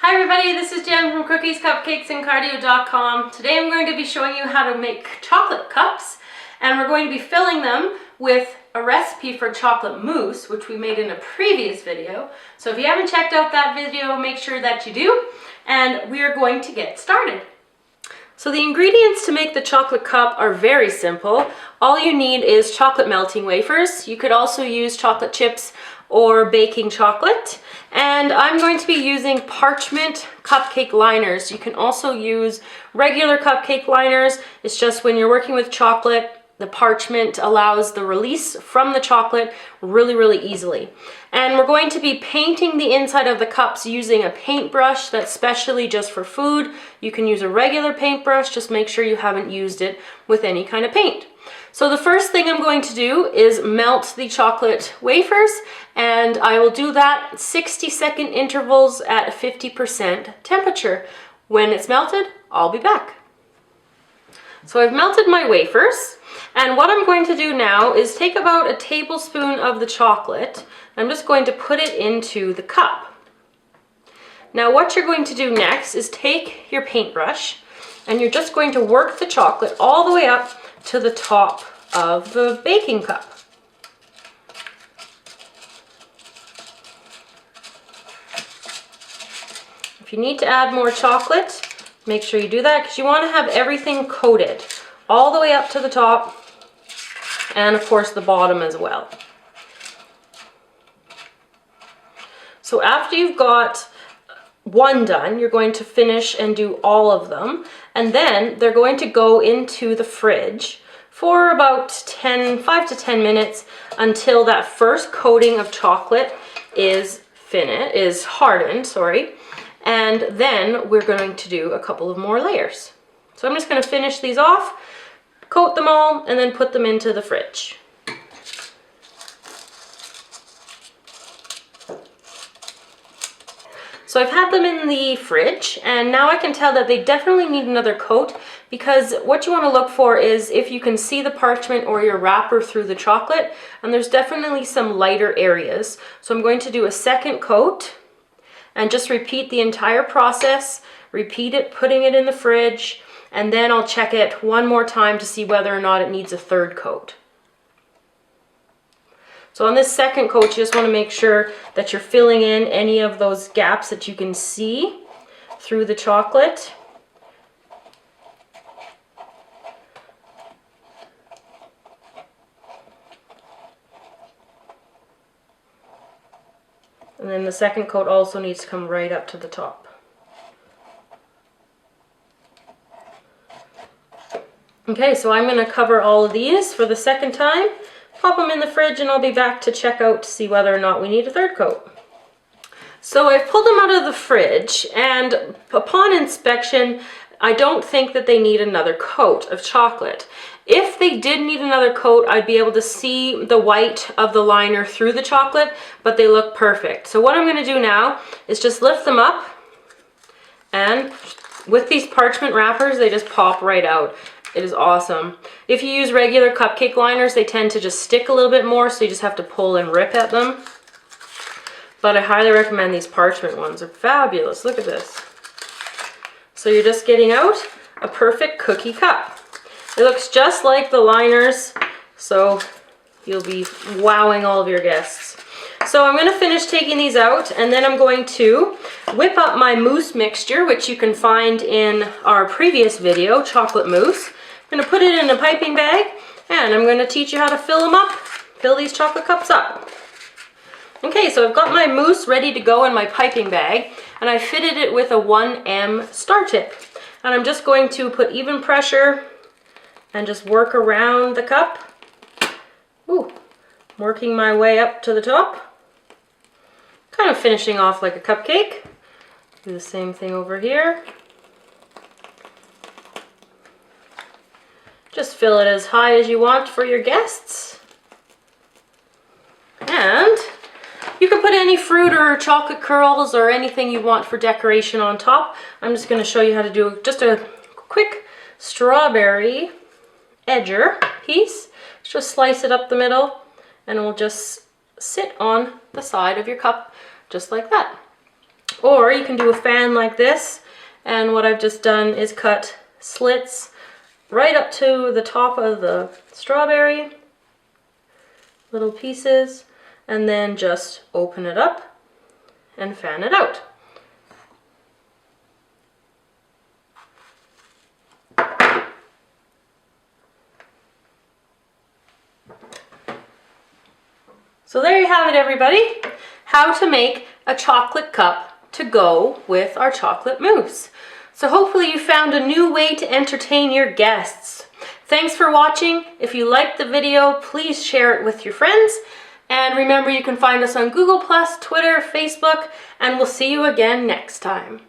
Hi everybody, this is Jen from Cookies, Cupcakes, and Cardio.com. Today I'm going to be showing you how to make chocolate cups, and we're going to be filling them with a recipe for chocolate mousse, which we made in a previous video. So if you haven't checked out that video, make sure that you do, and we are going to get started. So the ingredients to make the chocolate cup are very simple. All you need is chocolate melting wafers. You could also use chocolate chips or baking chocolate. And I'm going to be using parchment cupcake liners. You can also use regular cupcake liners. It's just when you're working with chocolate, the parchment allows the release from the chocolate really easily. And we're going to be painting the inside of the cups using a paintbrush that's specially just for food. You can use a regular paintbrush, just make sure you haven't used it with any kind of paint. So the first thing I'm going to do is melt the chocolate wafers, and I will do that 60-second intervals at 50% temperature. When it's melted, I'll be back. So I've melted my wafers, and what I'm going to do now is take about a tablespoon of the chocolate. I'm just going to put it into the cup. Now what you're going to do next is take your paintbrush, and you're just going to work the chocolate all the way up to the top of the baking cup. If you need to add more chocolate, make sure you do that, because you want to have everything coated all the way up to the top, and of course the bottom as well. So after you've got one done, you're going to finish and do all of them, and then they're going to go into the fridge for about 5 to 10 minutes until that first coating of chocolate is hardened, and then we're going to do a couple of more layers. So I'm just going to finish these off, coat them all, and then put them into the fridge. So I've had them in the fridge, and now I can tell that they definitely need another coat, because what you want to look for is if you can see the parchment or your wrapper through the chocolate, and there's definitely some lighter areas. So I'm going to do a second coat and just repeat the entire process, repeat it, putting it in the fridge, and then I'll check it one more time to see whether or not it needs a third coat. So on this second coat, you just want to make sure that you're filling in any of those gaps that you can see through the chocolate. And then the second coat also needs to come right up to the top. Okay, so I'm going to cover all of these for the second time. Pop them in the fridge, and I'll be back to check out to see whether or not we need a third coat. So I've pulled them out of the fridge, and upon inspection, I don't think that they need another coat of chocolate. If they did need another coat, I'd be able to see the white of the liner through the chocolate, but they look perfect. So what I'm going to do now is just lift them up, and with these parchment wrappers, they just pop right out. It is awesome. If you use regular cupcake liners, they tend to just stick a little bit more, so you just have to pull and rip at them. But I highly recommend these parchment ones. They're fabulous. Look at this. So you're just getting out a perfect cookie cup. It looks just like the liners, so you'll be wowing all of your guests. So I'm going to finish taking these out, and then I'm going to whip up my mousse mixture, which you can find in our previous video, chocolate mousse. I'm going to put it in a piping bag, and I'm going to teach you how to fill them up, fill these chocolate cups up. Okay, so I've got my mousse ready to go in my piping bag, and I fitted it with a 1M star tip. And I'm just going to put even pressure and just work around the cup. Ooh, working my way up to the top. Kind of finishing off like a cupcake. Do the same thing over here. Just fill it as high as you want for your guests. And you can put any fruit or chocolate curls or anything you want for decoration on top. I'm just going to show you how to do just a quick strawberry edger piece. Just slice it up the middle, and it will just sit on the side of your cup just like that. Or you can do a fan like this, and what I've just done is cut slits right up to the top of the strawberry, little pieces, and then just open it up and fan it out. So there you have it, everybody. How to make a chocolate cup to go with our chocolate mousse. So hopefully you found a new way to entertain your guests. Thanks for watching. If you liked the video, please share it with your friends. And remember, you can find us on Google+, Twitter, Facebook, and we'll see you again next time.